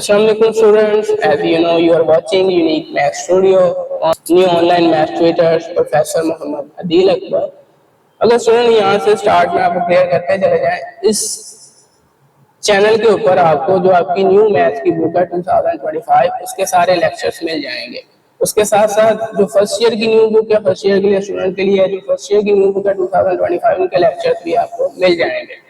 Assalamualaikum students, as you know you are watching Unique Math Studio on new online math tutors professor Mohammad Adil Akbar. अगर student यहाँ से start में आपको clear करते चले जाएं, इस चैनल के ऊपर आपको जो आपकी न्यू मैथ की बुक है 2025 उसके सारे लेक्चर्स मिल जाएंगे। उसके साथ साथ जो फर्स्ट ईयर की न्यू बुक है, फर्स्ट ईयर के लिए स्टूडेंट के लिए जो फर्स्ट ईयर की न्यू बुक है 2025 उनके लेक्चर्स भी आपको मिल जाएंगे।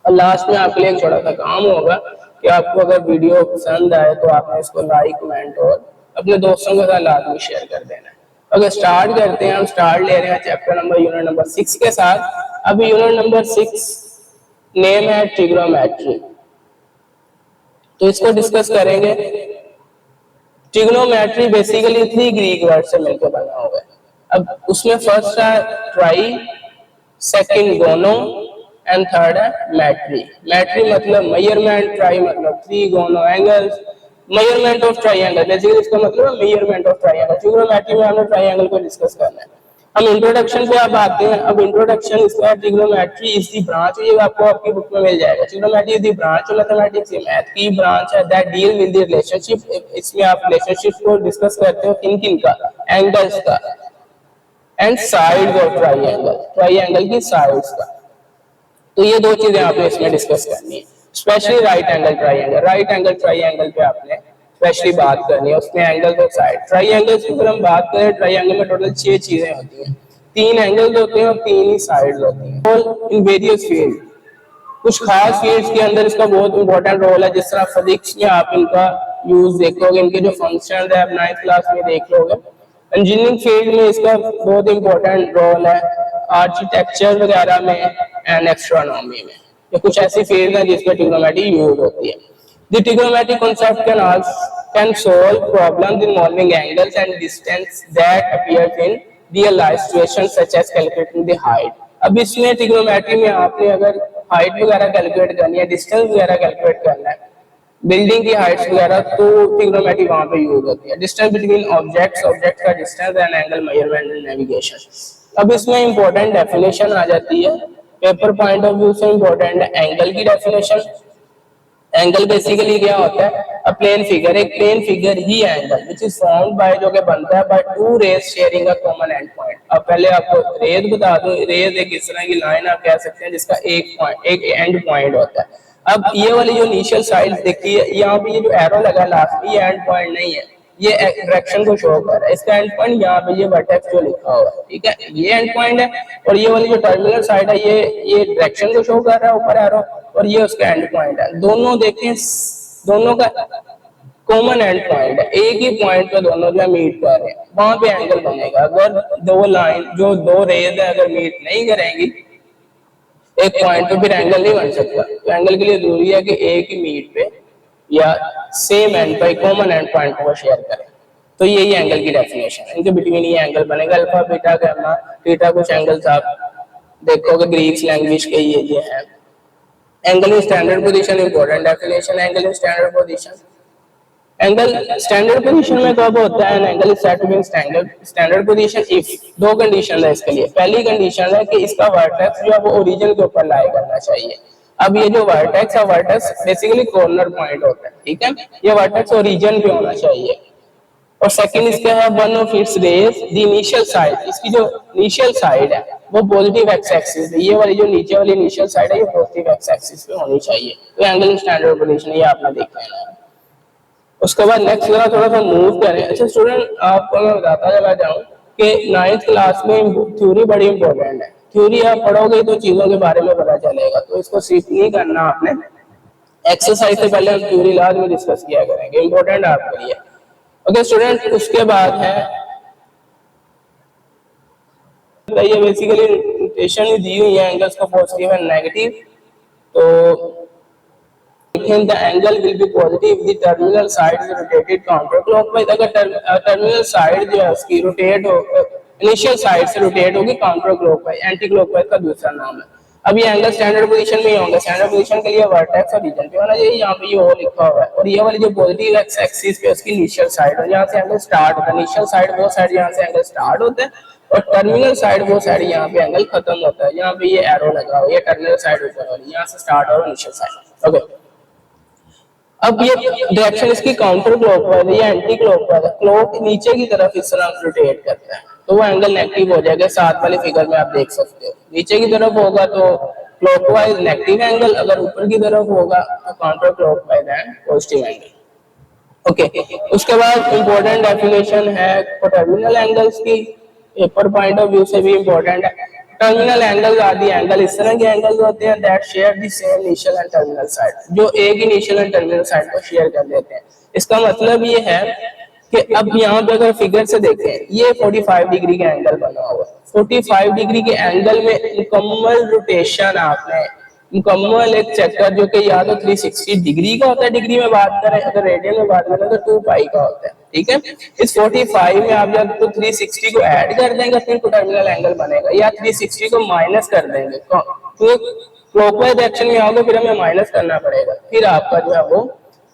और लास्ट में आपके लिए एक छोटा सा काम होगा कि आपको अगर वीडियो पसंद आए तो आपने इसको लाइक, कमेंट और अपने दोस्तों के साथ लाजमी शेयर कर देना है। अगर स्टार्ट करते हैं, हम स्टार्ट ले रहे हैं चैप्टर नंबर यूनिट नंबर 6 के साथ। अभी यूनिट नंबर 6 नेम है ट्रिग्नोमेट्री, तो इसको डिस्कस करेंगे। ट्रिग्नोमेट्री बेसिकली 3 ग्रीक वर्ड से मिलकर बना हुआ है। अब उसमें फर्स्ट है ट्राई, सेकंड गोनो एंड थर्ड है मैट्री। मैट्री मतलब मेजरमेंट, ट्राई मतलब 3, गोनो angles, measurement of triangle. Basically इसका मतलब है मेजरमेंट ऑफ ट्रायंगल। ट्रिग्नोमेट्री में हमने ट्रायंगल को डिस्कस करना है। हम इंट्रोडक्शन पे अब आते हैं। अब इंट्रोडक्शन इसका है ट्रिग्नोमेट्री इज द ब्रांच, ये आपको आपकी बुक में मिल जाएगा। Trigonometry is the branch of mathematics, ये मैथ की ब्रांच है that deal with the relationship. इसमें आप रिलेशनशिप को डिस्कस करते हो किन किन का, एंगल्स का and sides of triangle, triangle की साइड्स का। तो ये दो चीजें आपने इसमें डिस्कस करनी है। Specially right angle triangle, right angle triangle पे आपने स्पेशली बात करनी है। उसमें एंगल और साइड ट्रायंगल्स की अगर हम बात करें, ट्रायंगल में टोटल 6 चीजें होती हैं। 3 एंगल्स होते हैं और 3 ही साइड्स होती हैं। ऑल इन वेरियस फील्ड, कुछ खास फील्ड्स के अंदर इसका बहुत इंपॉर्टेंट रोल है। जिस तरह फिजिक्स में आप इनका यूज देखोगे, इनके जो फंक्शन है आप 9th क्लास में देख लोगे। इंजीनियरिंग फील्ड में इसका बहुत इंपॉर्टेंट रोल है, आर्किटेक्चर वगैरह में एंड एस्ट्रोनॉमी में। ये कुछ ऐसी फील्ड है जिसमें ट्रिग्नोमेट्री यूज होती है। The trigonometric concept can solve problems involving angles and distance that appears in real life situations such as calculating the height. अब इसमें ट्रिग्नोमेट्री में आपने अगर हाइट वगैरह कैलकुलेट करनी है, डिस्टेंस वगैरह कैलकुलेट करना है, बिल्डिंग की हाइट्स वगैरह, तो ट्रिग्नोमेट्री वहां पे यूज होती है। डिस्टेंस बिटवीन ऑब्जेक्ट्स, ऑब्जेक्ट का distance and angle measurement and navigation. अब इसमें इंपॉर्टेंट डेफिनेशन आ जाती है, पेपर पॉइंट ऑफ व्यू से इंपॉर्टेंट है एंगल की डेफिनेशन। एंगल बेसिकली क्या होता है, अ प्लेन फिगर, एक प्लेन फिगर ही angle which is formed by, जो कि बनता है by 2 rays sharing a common end point. अब पहले आपको रेज बता दूं, रेज एक इस तरह की लाइन आप कह सकते हैं जिसका एक एंड पॉइंट होता है। अब ये वाली जो इनिशियल साइड देखिए, यहाँ पे ये जो एरो लगा लास्ट में, ये एंड पॉइंट नहीं है, ये डायरेक्शन को शो कर रहा है। इसका एंड पॉइंट यहाँ पे ये वर्टेक्स जो लिखा हुआ है, ठीक है, ये एंड पॉइंट है। और ये वाली जो टर्मिनल साइड है, ये डायरेक्शन को शो कर रहा है ऊपर एरो, और ये उसका एंड पॉइंट है। दोनों देखें, दोनों का कॉमन एंड पॉइंट है, एक ही पॉइंट पे दोनों जो मीट कर रहे हैं, वहां पे एंगल बनेगा। अगर दो लाइन जो 2 रेज है अगर मीट नहीं करेंगी एक पॉइंट पे, फिर एंगल नहीं बन सकता। तो एंगल के लिए जरूरी है कि एक ही मीट पे या सेम एंड पे कॉमन एंड पॉइंट को शेयर करें। तो यही एंगल की डेफिनेशन है, इनके बिटवीन ये एंगल बनेगा। अल्फा, बीटा, गामा, थीटा, कुछ एंगल्स आप देखोगे ग्रीक लैंग्वेज के ये हैं। Angle in standard position, important definition, angle in standard position. Angle standard position में कब होता है, angle is set to be in standard position if, 2 condition है इसके लिए। पहली कंडीशन है कि इसका वर्टेक्स जो है वो ओरिजिन के ऊपर लाई करना चाहिए। अब ये जो वर्टेक्स है, वर्टेक्स बेसिकली कॉर्नर पॉइंट होता है, ठीक है, ये वर्टेक्स ओरिजिन पे होना चाहिए। और सेकंड इसका है one of its rays the initial side, इसकी जो इनिशियल साइड है वो पॉजिटिव एक्स एक्सिस है। ये वाली जो नीचे वाली इनिशियल साइड है ये पॉजिटिव एक्स एक्सिस पे होनी चाहिए। तो एंगल इन स्टैंडर्ड पोजीशन ये आपने देख लेना है। उसके बाद नेक्स्ट जरा थोड़ा सा मूव करें। अच्छा स्टूडेंट, आपको मैं बताता चला जाऊं कि 9th क्लास में थ्योरी बड़ी इंपॉर्टेंट है। थ्योरी आप पढ़ोगे तो चीजों के बारे में पता चलेगा, तो इसको सिर्फ नहीं करना आपने, एक्सरसाइज से पहले हम थ्योरी लास्ट में डिस्कस किया करेंगे, इंपॉर्टेंट आपके लिए। ओके स्टूडेंट, उसके बाद है ये बेसिकली नोटेशन दी हुई है एंगल्स को पॉजिटिव एंड नेगेटिव। तो the angle will be positive if the terminal side is rotated counterclockwise। अगर टर्मिनल साइड जो है उसकी रोटेट हो, इनिशियल साइड से रोटेट होगी काउंटर क्लॉकवाइज, एंटी क्लॉकवाइज का दूसरा नाम है। अब ये एंगल स्टैंडर्ड पोजीशन में ही होगा। स्टैंडर्ड पोजीशन के लिए वर्टेक्स और रीजन पे होना चाहिए, यहाँ पे ये ओ लिखा हुआ है। और ये वाली जो पॉजिटिव एक्स एक्सिस पे उसकी इनिशियल साइड है, यहाँ से एंगल स्टार्ट होता है। इनिशियल साइड वो साइड यहाँ से एंगल स्टार्ट होता है, और टर्मिनल साइड वो साइड यहाँ पे एंगल खत्म होता है। यहाँ पे ये एरो लगा हुआ है, ये टर्मिनल साइड ऊपर वाली, यहाँ से स्टार्ट हो इनिशियल साइड। ओके, अब ये डायरेक्शन इसकी काउंटर क्लॉकवाइज है या एंटी क्लॉकवाइज है, क्लॉक नीचे की तरफ इस तरह रोटेट करता है तो वो एंगल नेगेटिव हो जाएगा। साथ वाले फिगर में आप देख सकते हो, नीचे की तरफ होगा तो क्लॉकवाइज नेगेटिव एंगल, अगर ऊपर की तरफ होगा तो counter clockwise and positive angle. Okay, उसके बाद इंपॉर्टेंट डेफिनेशन है टर्मिनल एंगल्स की, पेपर पॉइंट ऑफ व्यू से भी इंपॉर्टेंट है। टर्मिनल एंगल आदि एंगल इस तरह के एंगल होते हैं that share the same initial and terminal side, जो एक इनिशियल एंड टर्मिनल साइड को शेयर कर देते हैं। इसका मतलब ये है कि अब यहाँ पे अगर फिगर से देखें, ये 45 डिग्री का एंगल बना हुआ है। 45 डिग्री के एंगल में मुकम्मल रोटेशन आपने मुकम्मल एक चक्कर जो कि या तो 360 डिग्री का होता है, डिग्री में बात करें, अगर रेडियन में बात करें तो 2 पाई का होता है। ठीक है, इस 45 में आप जब तो 360 को ऐड कर देंगे फिर टर्मिनल एंगल बनेगा, या 360 को माइनस कर देंगे तो क्लॉकवाइज डायरेक्शन में आओगे फिर हमें माइनस करना पड़ेगा, फिर आपका जो है वो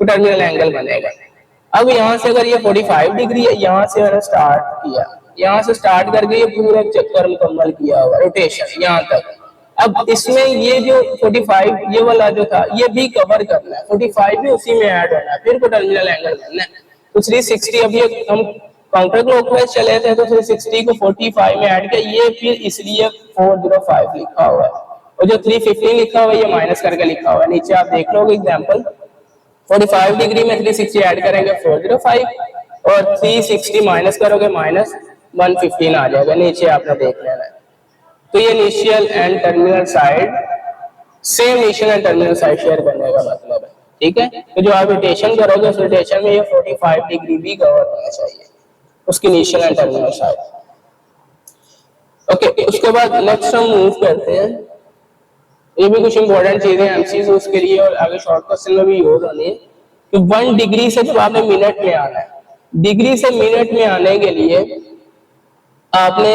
टर्मिनल एंगल बनेगा। अब यहाँ से अगर ये 45 डिग्री है, यहाँ से मैंने स्टार्ट किया, यहाँ से स्टार्ट करके ये पूरा चक्कर मुकम्मल किया हुआ रोटेशन यहाँ तक। अब इसमें ये जो 45 ये वाला जो था ये भी कवर करना है, 45 भी उसी में ऐड होना है, फिर को टर्मिनल एंगल बनना है। तो 360 अब ये हम काउंटर क्लॉकवाइज चले थे तो 360 को 45 में ऐड किया, ये फिर इसलिए 405 लिखा हुआ है, और जो 315 लिखा हुआ है ये माइनस करके लिखा हुआ है। नीचे आप देख लोगे एग्जाम्पल, 45 डिग्री में 360 ऐड करेंगे 405 और 360 माइनस करोगे माइनस 115 आ जाएगा, नीचे आपने देख लेना है। तो ये initial and terminal side same initial and terminal side share करने का मतलब है। ठीक है, तो जो आप रोटेशन करोगे उस रोटेशन में ये 45 डिग्री भी कवर होना चाहिए उसकी initial and terminal side. Okay, उसके बाद नेक्स्ट हम मूव करते हैं, ये भी कुछ इंपॉर्टेंट चीजें एमसीक्यू उसके लिए और आगे शॉर्ट क्वेश्चन में भी यूज होनी है कि 1 डिग्री से जब आपने मिनट में आना है, डिग्री से मिनट में आने के लिए आपने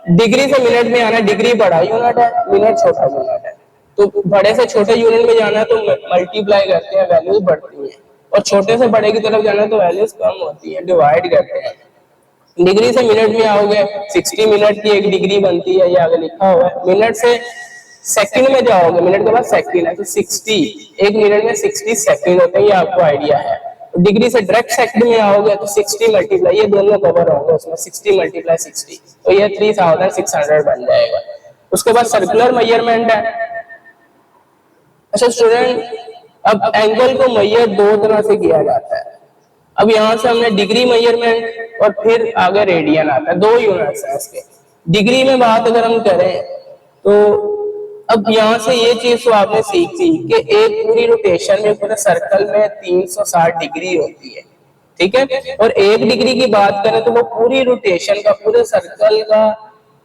डिग्री से मिनट में आना, डिग्री बड़ा यूनिट है, मिनट छोटा यूनिट है, तो बड़े से छोटे यूनिट में जाना है तो मल्टीप्लाई करते हैं, वैल्यूज बढ़ती हैं, और छोटे से बड़े की तरफ जाना है तो वैल्यूज कम होती है, डिवाइड करते हैं। डिग्री से मिनट में आओगे 60 मिनट की एक डिग्री बनती है, ये आगे लिखा हुआ है। मिनट से सेकंड में जाओगे, मिनट के बाद सेकंड है तो 60, एक मिनट में 60 सेकंड होते हैं, ये आपको आइडिया है। डिग्री से डायरेक्ट सेकंड में आओगे तो 60 मल्टीप्लाई, ये दोनों कवर होंगे उसमें, 60 मल्टीप्लाई 60 तो ये 3600 बन जाएगा। उसके बाद सर्कुलर मेजरमेंट है। अच्छा स्टूडेंट, अब एंगल को मेजर दो तरह से किया जाता है। अब यहाँ से हमने डिग्री मेजरमेंट और फिर आगे रेडियन आता है, दो यूनिट्स है इसके। डिग्री में बात अगर हम करें तो अब यहाँ से ये चीज तो आपने सीखी कि एक पूरी रोटेशन में पूरे सर्कल में 360 डिग्री होती है। ठीक है, और एक डिग्री की बात करें तो वो पूरी रोटेशन का पूरे सर्कल का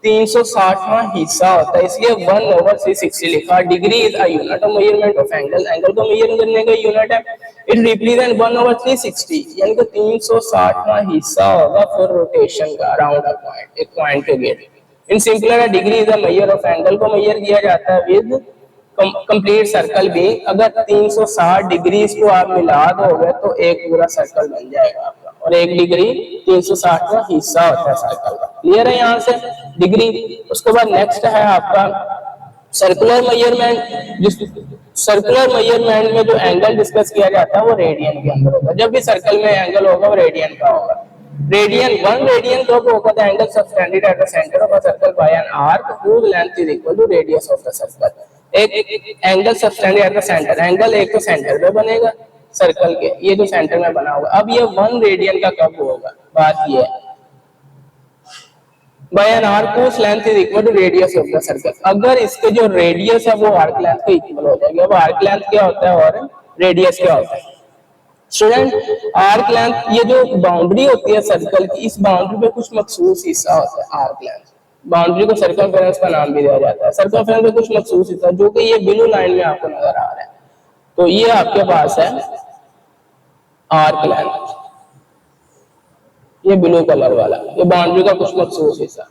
360वां हिस्सा होता है, इसलिए 1/360 लिखा। Degree is a unit of measurement of angle, angle को मेजर करने का यूनिट है। इट रिप्रेजेंट 1/360 यानी कि 360वां हिस्सा होगा फॉर रोटेशन का अराउंड अ पॉइंट, एक पॉइंट के गेट। In simpler degree is a measure of angle को मेजर किया जाता है विद कंप्लीट सर्कल भी। अगर 360 डिग्री को आप मिला दोगे तो एक पूरा सर्कल बन जाएगा आपका, और एक डिग्री 360वां हिस्सा होता है सर्कल का। क्लियर है यहाँ से डिग्री। उसके बाद नेक्स्ट है आपका सर्कुलर मेजरमेंट। जिस सर्कुलर मेजरमेंट में जो एंगल डिस्कस किया जाता है वो रेडियन के अंदर होगा। जब भी सर्कल में एंगल होगा वो रेडियन का होगा। रेडियन 1 रेडियन कब होगा? The angle subtended at the centre of a circle by an arc whose length is equal to radius of the circle। एक angle subtended at the centre, angle एक तो centre पे बनेगा circle के, ये जो सेंटर में बना होगा। अब ये 1 रेडियन का कब होगा? बात ये है by an arc whose length is equal to radius of the circle। अगर इसके जो रेडियस है वो आर्क लेंथ के इक्वल हो जाएगी। अब आर्क लेंथ क्या होता है और रेडियस क्या होता है? स्टूडेंट, आर्क लेंथ ये जो बाउंड्री होती है सर्कल की, इस बाउंड्री पे कुछ मखसूस हिस्सा होता है आर्क लेंथ। बाउंड्री को सर्कमफेरेंस का नाम भी दिया जाता है। सर्कमफेरेंस पे कुछ मखसूस हिस्सा जो कि ये ब्लू लाइन में आपको नजर आ रहा है, तो ये आपके पास है आर्क लेंथ, ये ब्लू कलर वाला, ये बाउंड्री का कुछ मखसूस हिस्सा।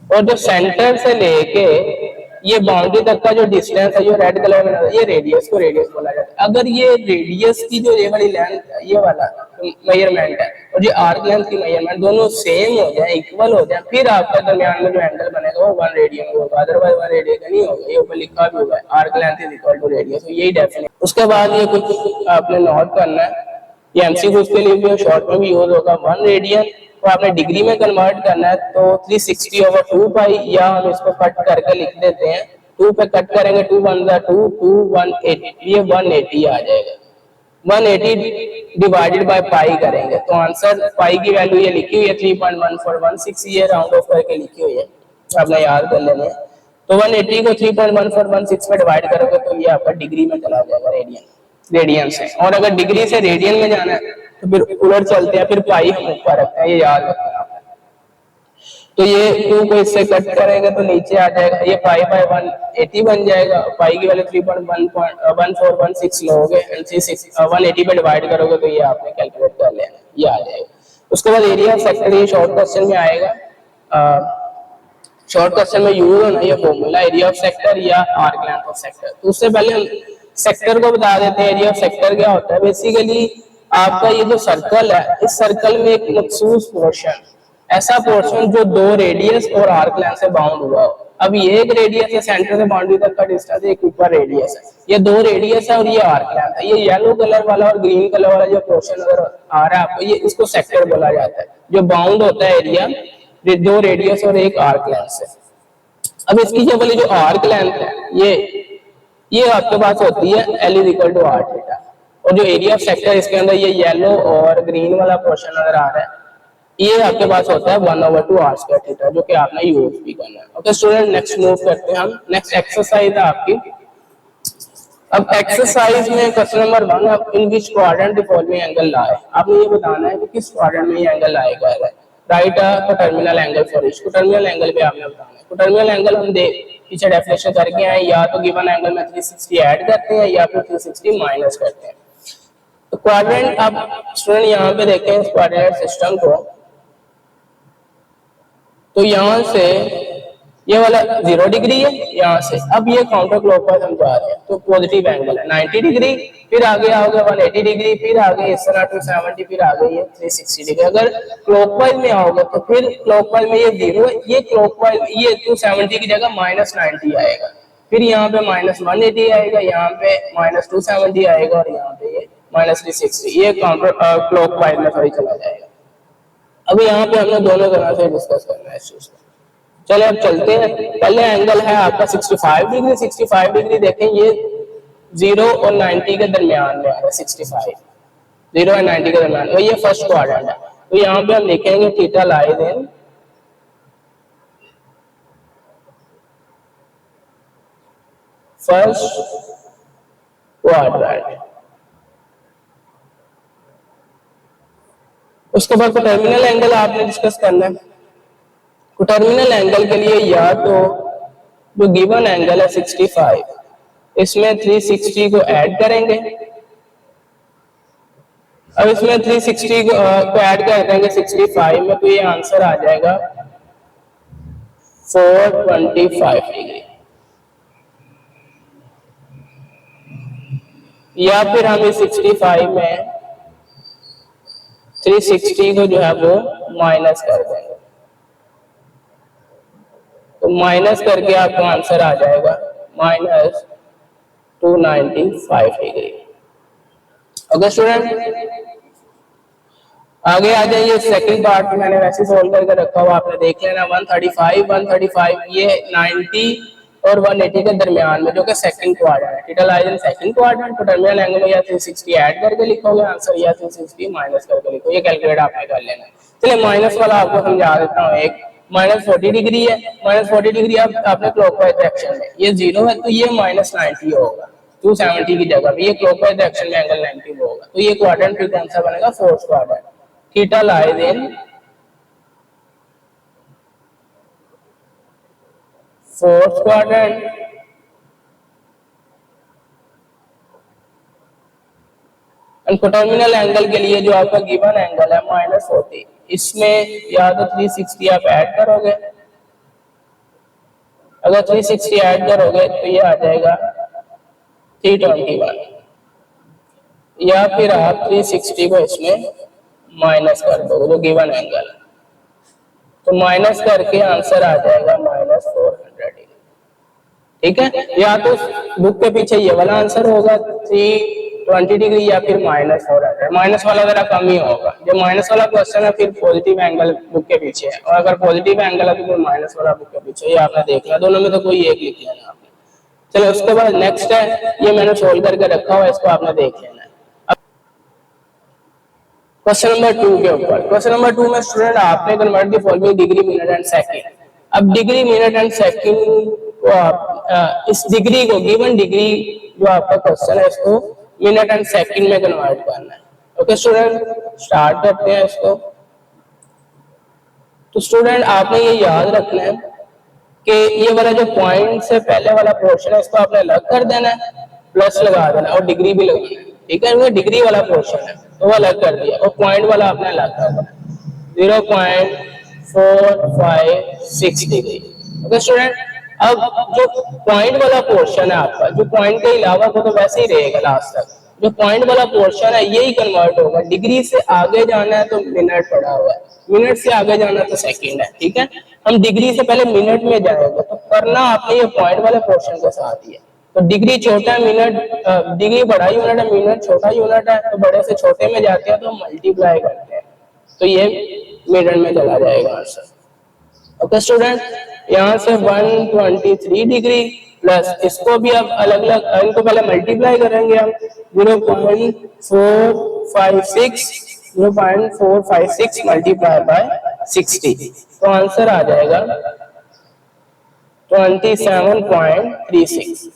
और जो सेंटर से लेके ये बाउंड्री तक का जो डिस्टेंस है, जो रेड कलर में ये रेडियस को रेडियस बोला जाता है। अगर ये रेडियस की जो ये वाली लेंथ, ये वाला मेजरमेंट है और जो आर्क लेंथ की मेजरमेंट दोनों सेम हो जाए, इक्वल हो जाए, फिर आपका दरमियान में जो एंगल बनेगा वो 1 रेडियन होगा, अदरवाइज 1 रेडियन नहीं होगा। ये ऊपर लिखा भी हुआ है, arc length is equal to radius, तो यही डेफिनेशन। उसके बाद ये कुछ आपने नोट करना है, ये एमसीक्यू के लिए भी शॉर्ट में भी यूज होगा। 1 रेडियन तो आपने डिग्री में कन्वर्ट करना है, तो 360/2 पाई, या हम इसको कट करके लिख देते हैं, 2 पे कट करेंगे, 2 1 2, 2 180, ये 180 आ जाएगा। 180 डिवाइडेड बाय पाई करेंगे तो आंसर, पाई की वैल्यू ये लिखी हुई है 3.1416, ये राउंड ऑफ करके लिखी हुई है, आपने याद कर लेना है। तो 180 को 3.1416 में डिवाइड करोगे तो ये आपका डिग्री में चला जाएगा, रेडियन से। और अगर डिग्री से रेडियन में जाना है तो फिर उलट चलते हैं, फिर पाई हम ऊपर रखते हैं, ये याद रखना। तो ये 2 को इससे कट करेंगे तो नीचे आ जाएगा, ये पाई बाय 180 बन जाएगा। पाई की वैल्यू 3.1416 लोगे, 180 पे डिवाइड करोगे तो ये आपने कैलकुलेट कर लेना, ये आ जाएगा। उसके बाद एरिया ऑफ सेक्टर, ये शॉर्ट क्वेश्चन में आएगा। शॉर्ट क्वेश्चन में यूज होना ये फॉर्मूला, एरिया ऑफ सेक्टर या आर्क लेंथ ऑफ सेक्टर। तो उससे पहले हम सेक्टर को बता देते हैं। एरिया ऑफ सेक्टर क्या होता है? बेसिकली आपका ये जो सर्कल है, इस सर्कल में एक मखसूस पोर्शन, ऐसा पोर्शन जो 2 रेडियस और आर्क लेंथ से बाउंड हुआ हो। अब ये एक रेडियस है, सेंटर से बाउंड्री तक का डिस्टेंस, एक ऊपर रेडियस है, ये 2 रेडियस है और ये आर्क लेंथ है। ये येलो कलर वाला और ग्रीन कलर वाला जो पोर्शन अगर आ रहा है आपको, ये इसको सेक्टर बोला जाता है, जो बाउंड होता है एरिया 2 रेडियस और एक आर्क लेंथ से। अब इसकी जो वाली जो आर्क लेंथ है, ये आपके पास होती है L = r थीटा, और जो एरिया ऑफ सेक्टर इसके अंदर ये येलो और ग्रीन वाला पोर्शन नजर आ रहा है, ये आपके पास होता है 1/2 r² थीटा, जो कि आपने यूज भी करना है। ओके स्टूडेंट, नेक्स्ट मूव करते हैं हम। नेक्स्ट एक्सरसाइज है आपकी। अब एक्सरसाइज में question number 1, in which quadrant the following angle लाए। आपने ये बताना है कि किस क्वाड्रेंट में ये एंगल आएगा। Right a terminal angle for each, terminal angle पे आपने बताना है। टर्मिनल एंगल हम पीछे डेफिनेशन करके आए, या तो गिवन एंगल में 360 ऐड करते हैं या फिर 360 माइनस करते हैं। तो क्वाड्रेंट, आप स्टूडेंट यहाँ पे देखें इस क्वाड्रेंट सिस्टम को, तो यहाँ से ये वाला 0 डिग्री है यहाँ से। अब ये काउंटर क्लॉकवाइज हम जा रहे हैं, तो पॉजिटिव एंगल है 90 डिग्री, फिर आगे आओगे 180 डिग्री, फिर आगे इस तरह 270, फिर आगे ये 360 डिग्री। अगर क्लॉकवाइज में आओगे तो फिर क्लॉकवाइज में ये 0 है, ये क्लॉकवाइज ये 270 की जगह -90 आएगा, फिर यहाँ पे -180 आएगा, यहाँ पे -270 आएगा, और यहाँ पे ये -360, ये काउंटर क्लॉकवाइज में सॉरी चला जाएगा। अब यहाँ पे हमने दोनों तरह से डिस्कस करना है इस चीज को। चले अब चलते हैं। पहले एंगल है आपका 65 डिग्री। 65 डिग्री देखें, ये 0 और 90 के दरमियान में आ रहा है। 65 0 और 90 के दरमियान, और ये फर्स्ट क्वाड्रेंट है। तो यहाँ पे हम लिखेंगे theta lies in first quadrant. उसके बाद टर्मिनल एंगल आपने डिस्कस करना है। टर्मिनल एंगल के लिए या तो जो गिवन एंगल है 65, इसमें 360 को ऐड करेंगे। अब इसमें 360 को ऐड कर देंगे 65 में, तो ये आंसर आ जाएगा 425 डिग्री। या फिर हम इस 65 में 360 को जो है वो माइनस कर देंगे, तो माइनस करके आपका आंसर आ जाएगा -295 डिग्री। ओके स्टूडेंट, आगे आ जाइए। सेकंड पार्ट मैंने वैसे सोल्व करके रखा हुआ, आपने देख लेना। 135 ये 90 और 180 के दरमियान में, जो कि सेकंड क्वाड्रेंट है। Theta lies in second quadrant. तो टर्मिनल एंगल में या 360 ऐड करके लिखोगे आंसर, या 360 माइनस करके लिखो। ये कैलकुलेट आपने कर लेना। चलिए माइनस वाला आपको समझा देता हूँ। एक -40 डिग्री है। -40 डिग्री आपने क्लॉकवाइज डायरेक्शन में, ये 0 है तो ये -90 होगा 270 की जगह पे। ये क्लॉकवाइज डायरेक्शन में एंगल 90 होगा। तो ये क्वाड्रेंट फिर कौन सा बनेगा? Fourth quadrant. Theta lies in fourth quadrant. Terminal angle के लिए जो आपका गिवन एंगल है -40, इसमें या तो 360 आप ऐड करोगे। अगर 360 ऐड करोगे तो ये आ जाएगा 321, या फिर आप 360 को इसमें माइनस कर दोगे जो गिवन एंगल, तो माइनस करके आंसर आ जाएगा -400 डिग्री। ठीक है, या तो बुक के पीछे ये वाला आंसर होगा 320 डिग्री, या फिर -400। माइनस वाला जरा कम ही होगा, जो माइनस वाला क्वेश्चन है फिर पॉजिटिव एंगल बुक के पीछे है, और अगर पॉजिटिव एंगल है तो फिर माइनस वाला बुक के पीछे। ये आपने देखना, दोनों में तो कोई एक लिख लेना आपने। चलो उसके बाद नेक्स्ट है, ये मैंने सोल्व करके रखा हुआ है, इसको आपने देख लेना है। क्वेश्चन नंबर 2 के ऊपर, क्वेश्चन नंबर 2 में स्टूडेंट आपने convert the following degree minute and second. अब डिग्री मिनट एंड सेकंड को आप इस डिग्री को, गिवन डिग्री जो आपका क्वेश्चन है, इसको मिनट एंड सेकंड में कन्वर्ट करना है। ओके स्टूडेंट, स्टार्ट करते हैं इसको। तो स्टूडेंट आपने ये याद रखना है कि ये वाला जो पॉइंट से पहले वाला पोर्शन है, इसको आपने अलग कर देना है, प्लस लगा देना और डिग्री भी लगाना है। ठीक है, वो डिग्री वाला पोर्शन है तो वो अलग कर दिया, और पॉइंट वाला आपने अलग कर देना, 0.456 डिग्री। ओके स्टूडेंट, अब जो पॉइंट वाला पोर्शन है आपका, जो पॉइंट के अलावा वो तो वैसे ही रहेगा लास्ट तक, जो पॉइंट वाला पोर्शन है यही कन्वर्ट होगा। डिग्री से आगे जाना है तो मिनट पड़ा हुआ है, मिनट से आगे जाना तो सेकंड है। ठीक है, हम डिग्री से पहले मिनट में जाएंगे, तो करना आपने ये पॉइंट वाले पोर्शन के साथ ही है। तो डिग्री छोटा है, मिनट डिग्री बड़ा यूनिट है, मिनट छोटा यूनिट है, तो बड़े से छोटे में जाते हैं तो मल्टीप्लाई करते हैं, तो ये मिनट में चला जाएगा आंसर। ओके स्टूडेंट, यहाँ से 123 डिग्री प्लस इसको भी अब अलग अलग, इनको पहले मल्टीप्लाई करेंगे हम, 0.456 मल्टीप्लाई बाय 60, तो आंसर आ जाएगा 27.36,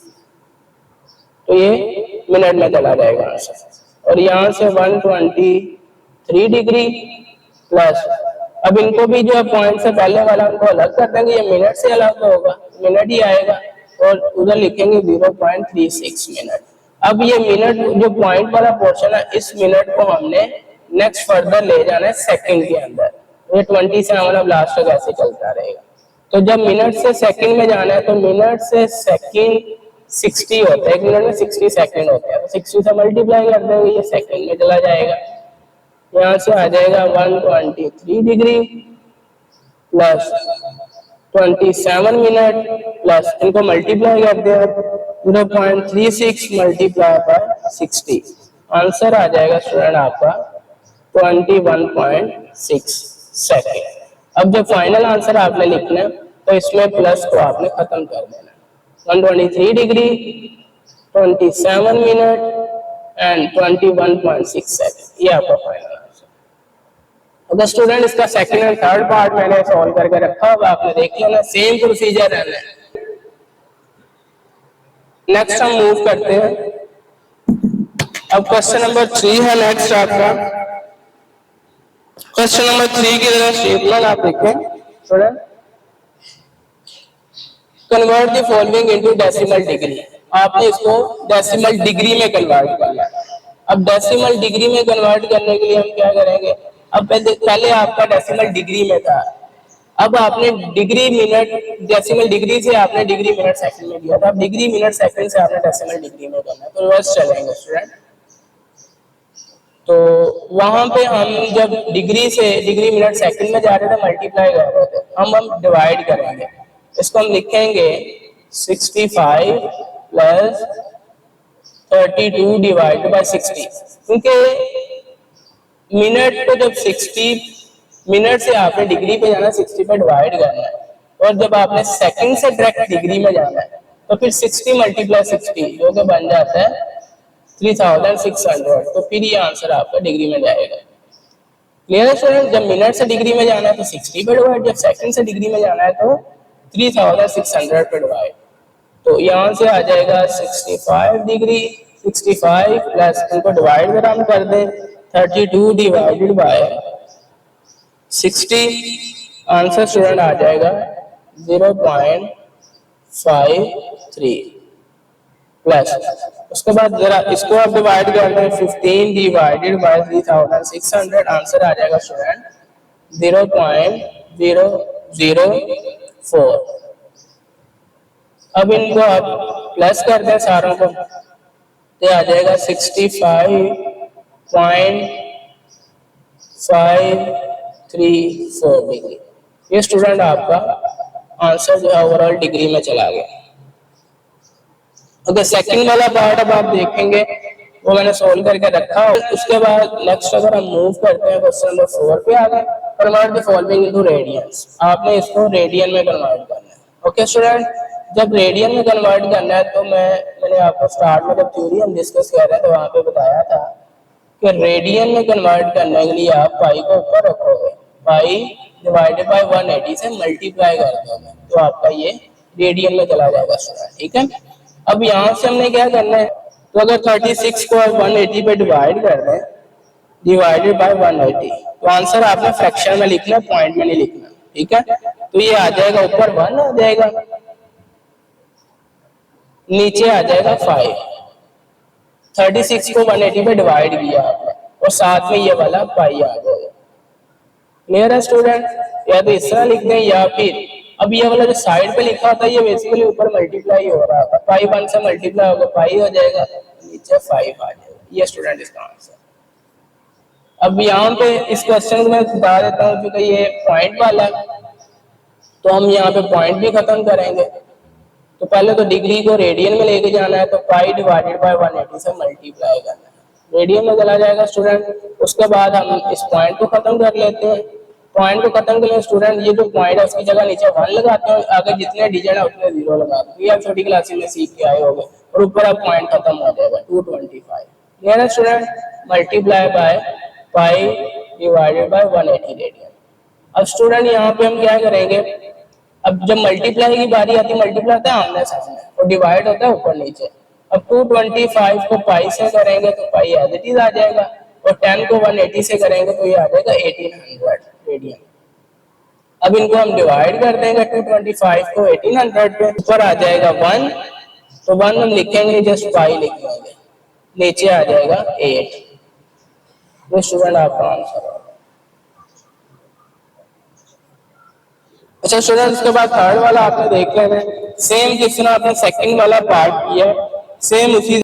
तो ये मिनट में चला जाएगा आंसर। और यहाँ से 123 डिग्री प्लस, अब इनको भी जो पॉइंट से पहले वाला उनको अलग कर देंगे, ये मिनट से अलग होगा, मिनट ही आएगा, और उधर लिखेंगे 0.36 मिनट। अब ये मिनट जो पॉइंट वाला पोर्शन है, इस मिनट को हमने नेक्स्ट फर्दर ले जाना है सेकंड के अंदर, ये 27 अब लास्ट तक ऐसे चलता रहेगा। तो जब मिनट से सेकंड में जाना है तो मिनट से सेकंड 60 होता है, एक मिनट में 60 सेकंड होते हैं, तो 60 से मल्टीप्लाई कर देंगे, ये सेकंड में चला जाएगा। यहाँ से आ जाएगा 123 डिग्री प्लस 27 मिनट प्लस, इनको मल्टीप्लाई करते हैं 0.36 मल्टीप्लाई बाय 60, आंसर आ जाएगा स्टूडेंट आपका 21.6 सेकेंड। अब जो फाइनल आंसर आपने लिखना है तो इसमें प्लस को आपने खत्म कर देना, 123 डिग्री 27 मिनट एंड 21.6 सेकेंड, ये आपका फाइनल आंसर। अगर स्टूडेंट इसका सेकंड एंड थर्ड पार्ट मैंने सॉल्व करके रखा होगा, आपने देख लेना, सेम प्रोसीजर रहना है। नेक्स्ट हम मूव करते हैं, अब क्वेश्चन नंबर 3 है नेक्स्ट आपका। क्वेश्चन नंबर 3 की तरह स्टेटमेंट आप देखें student, convert the following into decimal degree. आपने इसको डेसिमल डिग्री में कन्वर्ट करना है। अब डेसिमल डिग्री में कन्वर्ट करने के लिए हम क्या करेंगे, अब पहले आपका डेसिमल डिग्री में था, अब आपने डिग्री मिनट, डेसिमल डिग्री से आपने डिग्री मिनट सेकंड में दिया था, अब डिग्री मिनट सेकंड से आपने डेसिमल डिग्री में करना है, तो रिवर्स चलेंगे स्टूडेंट। तो वहां पे हम जब डिग्री से डिग्री मिनट सेकंड में जा रहे थे, मल्टीप्लाई कर रहे थे, हम डिवाइड करेंगे, इसको हम लिखेंगे 65 प्लस 32 डिवाइड बाय 60, क्योंकि मिनट को जब 60 मिनट से आपने डिग्री पे जाना है, 60 पे डिवाइड करना है, और जब आपने सेकंड से डायरेक्ट डिग्री में जाना है तो फिर 60 मल्टीप्लाई 60 जो कि बन जाता है 3600, तो फिर ये आंसर आपका डिग्री में जाएगा। क्लियर है स्टूडेंट, जब मिनट से डिग्री में जाना है तो 60 पे डिवाइड, जब सेकंड से डिग्री में जाना है तो 3600 पे डिवाइड, तो यहाँ से आ जाएगा 65 डिग्री, 65 प्लस इनको डिवाइड अगर हम कर दें 32 डिवाइडेड बाय 60, आंसर स्टूडेंट आ जाएगा 0.53 प्लस, उसके बाद जरा इसको आप डिवाइड कर दें 15 डिवाइडेड बाय 3600, आंसर आ जाएगा स्टूडेंट 0.004। अब इनको आप प्लस कर दें सारों को, तो आ जाएगा 65.534 डिग्री। ये स्टूडेंट आपका आंसर जो है ओवरऑल डिग्री में चला गया। ओके, सेकंड वाला पार्ट अब आप देखेंगे, वो मैंने सोल्व करके रखा। उसके बाद नेक्स्ट अगर हम मूव करते हैं क्वेश्चन नंबर 4 पे आ गए, convert the following into radiance. आपने इसको रेडियन में कन्वर्ट करना है। ओके स्टूडेंट, जब रेडियन में कन्वर्ट करना है तो मैंने आपको स्टार्ट में जब थ्योरी हम डिस्कस कर रहे थे वहां पे बताया था कि रेडियन में कन्वर्ट करने के लिए आप पाई को ऊपर रखोगे, पाई डिवाइडेड बाय 180 से मल्टीप्लाई कर दोगे, तो आपका ये रेडियन में चला जाएगा स्टूडेंट। ठीक है, अब यहाँ से हमने क्या करना है, तो अगर 36 को 180 पे डिवाइड कर दें, डिवाइडेड बाय 180, तो आंसर आपने फ्रैक्शन में लिखना है, पॉइंट में नहीं लिखना। ठीक है, तो ये आ जाएगा ऊपर 1 आ जाएगा, नीचे आ जाएगा 5। 36 को 180 पे डिवाइड किया आपने और साथ में ये वाला पाई आ जाएगा। क्लियर है स्टूडेंट? या तो इस तरह लिख दें या फिर अब ये वाला जो साइड पे लिखा होता है ये बेसिकली ऊपर मल्टीप्लाई हो रहा है, पाई 1 से मल्टीप्लाई होगा पाई हो जाएगा, नीचे 5 आ जाएगा। ये स्टूडेंट इसका आंसर। अब यहाँ पे इस क्वेश्चन को मैं बता देता हूँ क्योंकि ये पॉइंट वाला है, तो हम यहाँ पे पॉइंट भी खत्म करेंगे। तो पहले तो डिग्री को रेडियन में लेके जाना है, तो पाई डिवाइडेड बाय 180 से मल्टीप्लाई करना है, रेडियन में चला जाएगा स्टूडेंट। उसके बाद हम इस पॉइंट को खत्म कर लेते हैं। पॉइंट को खत्म कर लें स्टूडेंट, ये जो पॉइंट है उसकी जगह नीचे 1 लगाते हैं, आगे जितने डिजिट है उतने 0 लगाते हैं। ये आप छोटी क्लासेस में सीख के आए होंगे, और ऊपर अब पॉइंट खत्म हो जाएगा 225। क्लियर है student? Multiply by pi divided by 180 radian. अब स्टूडेंट यहाँ पे हम क्या करेंगे, अब जब मल्टीप्लाई की बारी आती है, मल्टीप्लाई होता है आमने सामने और डिवाइड होता है ऊपर नीचे। अब 225 को पाई से करेंगे तो पाई एज इट इज आ जाएगा, और 10 को 180 से करेंगे तो ये आ जाएगा 1800 रेडियन। अब इनको हम डिवाइड कर देंगे 225 को 1800 पे, ऊपर आ जाएगा 1, तो 1 हम लिखेंगे जस्ट पाई लिखेंगे, नीचे आ जाएगा 8। तो स्टूडेंट आपका आंसर होगा। अच्छा स्टूडेंट, उसके बाद थर्ड वाला आपने देख लेना है, सेम जिस तरह आपने सेकंड वाला पार्ट किया सेम उसी।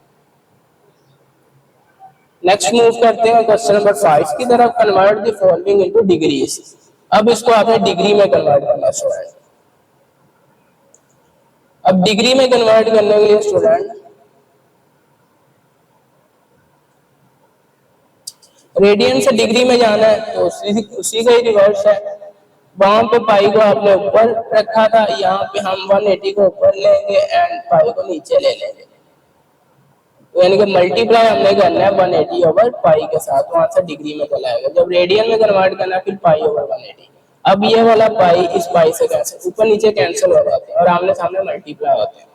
नेक्स्ट मूव करते हैं क्वेश्चन नंबर 5 की तरफ, convert the following into degrees. अब इसको आपने डिग्री में कन्वर्ट करना स्टूडेंट। अब डिग्री में कन्वर्ट करने के लिए स्टूडेंट रेडियन से डिग्री में जाना है, तो उसी का ही रिवर्स है। वहां पे पाई को आपने ऊपर रखा था, यहाँ पे हम 180 को ऊपर लेंगे एंड पाई को नीचे ले लेंगे, तो यानी कि मल्टीप्लाई हमने करना है 180 ओवर पाई के साथ, वहां से डिग्री में चला आएगा। जब रेडियन में कन्वर्ट करना है फिर पाई ओवर 180। अब ये वाला पाई इस पाई से कैंसिल, ऊपर नीचे कैंसिल हो जाते हैं और आमने सामने मल्टीप्लाई होते हैं।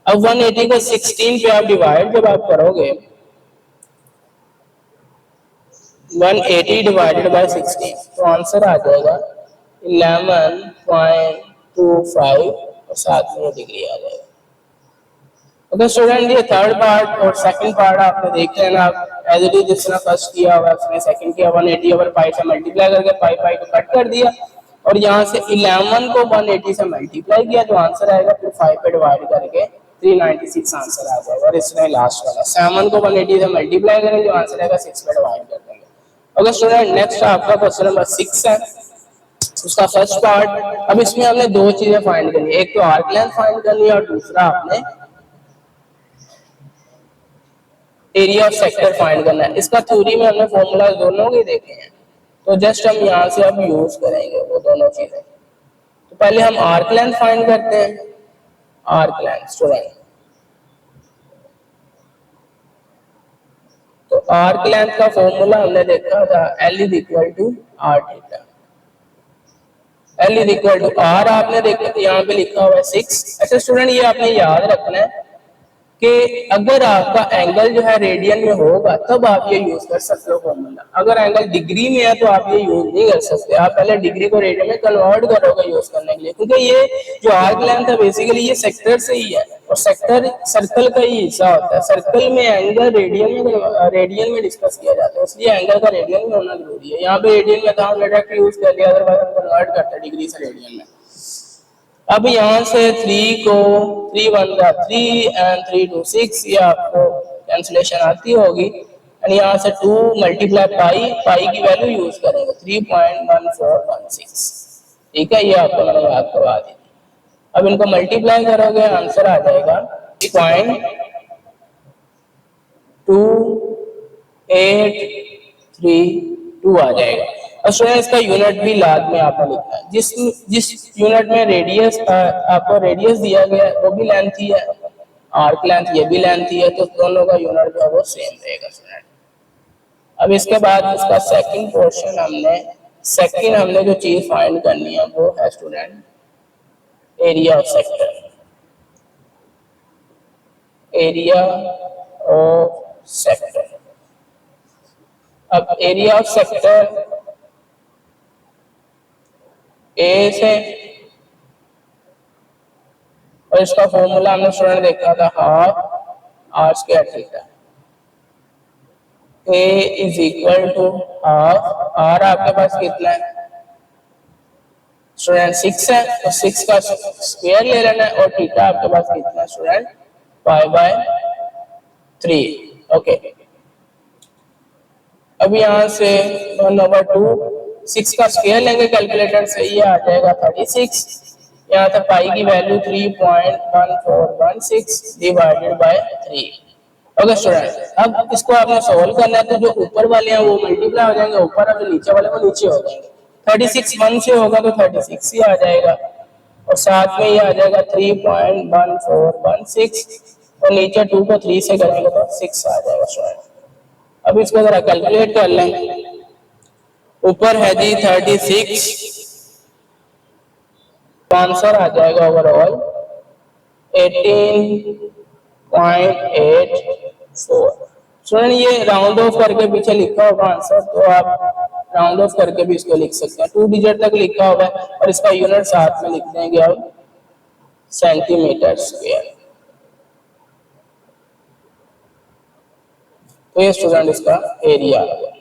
अब 180 को 16 पे आप डिवाइड जब आप करोगे, 180 डिवाइडेड बाय 16, तो आंसर आ जाएगा 11.25 और साथ में डिग्री आ जाएगा। ओके स्टूडेंट, ये थर्ड पार्ट और सेकंड पार्ट आपने देख लेना, आप एज इट इज जिस तरह फर्स्ट किया हुआ उसने सेकंड किया, 180 ओवर पाई से मल्टीप्लाई करके पाई पाई को कट कर दिया और यहाँ से 11 को 180 से मल्टीप्लाई किया, जो आंसर आएगा फिर 5 पे डिवाइड करके 396 आंसर आ जाएगा। और इसमें लास्ट वाला 7 को 180 से मल्टीप्लाई करेंगे, जो आंसर आएगा 6 पे डिवाइड कर देंगे। ओके स्टूडेंट, नेक्स्ट आपका क्वेश्चन नंबर 6 है, उसका फर्स्ट पार्ट। अब इसमें हमने दो चीजें फाइंड करनी है, एक तो आर्क लेंथ फाइंड करनी है और दूसरा आपने एरिया ऑफ सेक्टर फाइंड करना है। इसका थ्योरी में हमने फॉर्मूला दोनों के देखे हैं, तो जस्ट हम यहाँ से अब यूज करेंगे वो दोनों चीजें। तो पहले हम आर्क लेंथ फाइंड करते हैं। आर्क लेंथ स्टूडेंट, तो आर्क लेंथ का फॉर्मूला हमने देखा था L is equal to R theta. L is equal to R आपने देखा, यहाँ पे लिखा हुआ है 6। अच्छा स्टूडेंट, ये आपने याद रखना है कि अगर आपका एंगल जो है रेडियन में होगा तब आप ये यूज कर सकते हो फॉर्मूला। अगर एंगल डिग्री में है तो आप ये यूज नहीं कर सकते, आप पहले डिग्री को रेडियन में कन्वर्ट करोगे यूज करने के लिए, क्योंकि ये जो आर्क लेंथ है बेसिकली ये सेक्टर से ही है और सेक्टर सर्कल का ही हिस्सा होता है। सर्कल में एंगल रेडियन में डिस्कस किया जाता है, इसलिए एंगल का रेडियन में होना जरूरी है। यहाँ पे रेडियन में था, हम डायरेक्ट यूज कर लिया, अदरवाइज हम कन्वर्ट करते हैं डिग्री से रेडियन में। अब यहाँ से 3 को 3 1 का 3 एंड 3 2 6, ये आपको कैंसिलेशन आती होगी। एंड यहाँ से 2 मल्टीप्लाई पाई की वैल्यू यूज करेंगे 3.1416। ठीक है, ये आपको मैंने याद करवा दी। अब इनको मल्टीप्लाई करोगे, आंसर आ जाएगा 3.2832 आ जाएगा। और स्टूडेंट इसका यूनिट भी लाद में आपको लिखना है। जिस यूनिट में रेडियस आपको रेडियस दिया गया है वो भी लेंथ ही है, आर्क लेंथ ये भी लेंथ ही है, तो दोनों का यूनिट जो है वो सेम रहेगा स्टूडेंट। अब इसके बाद इसका सेकंड पोर्शन हमने जो चीज फाइंड करनी है वो है student area of sector. Area of sector. अब एरिया ऑफ सेक्टर ए से, और इसका फॉर्मूला हमने स्टूडेंट देखा था half R square theta. A is equal to half R, आपके पास कितना है स्टूडेंट 6 है, तो 6 का स्क्वायर ले लेना है, और थीटा आपके पास कितना है स्टूडेंट π/3। ओके, अब यहाँ से 1/2 6 का स्क्वायर लेंगे कैलकुलेटर से, ये आ जाएगा 36। यहाँ से पाई की value 3.1416 divided by 3। Okay student, अब इसको आपने सॉल्व करना है, तो जो ऊपर वाले हैं वो मल्टीप्लाई हो जाएंगे ऊपर, और जो नीचे वाले वो नीचे हो जाएंगे। 36 1 से होगा तो 36 ही आ जाएगा, और साथ में ये आ जाएगा 3.1416, और नीचे 2 को 3 से करेंगे तो 6 आ जाएगा स्टूडेंट। अब इसको जरा कैलकुलेट कर लें। ऊपर है जी 36, आंसर आ जाएगा ओवरऑल 18.84। स्टूडेंट ये राउंड ऑफ करके पीछे लिखा होगा आंसर, तो आप राउंड ऑफ करके भी इसको लिख सकते हैं। 2 डिजिट तक लिखा होगा, और इसका यूनिट साथ में लिख देंगे अब सेंटीमीटर स्क्वायर। तो ये स्टूडेंट इसका एरिया है।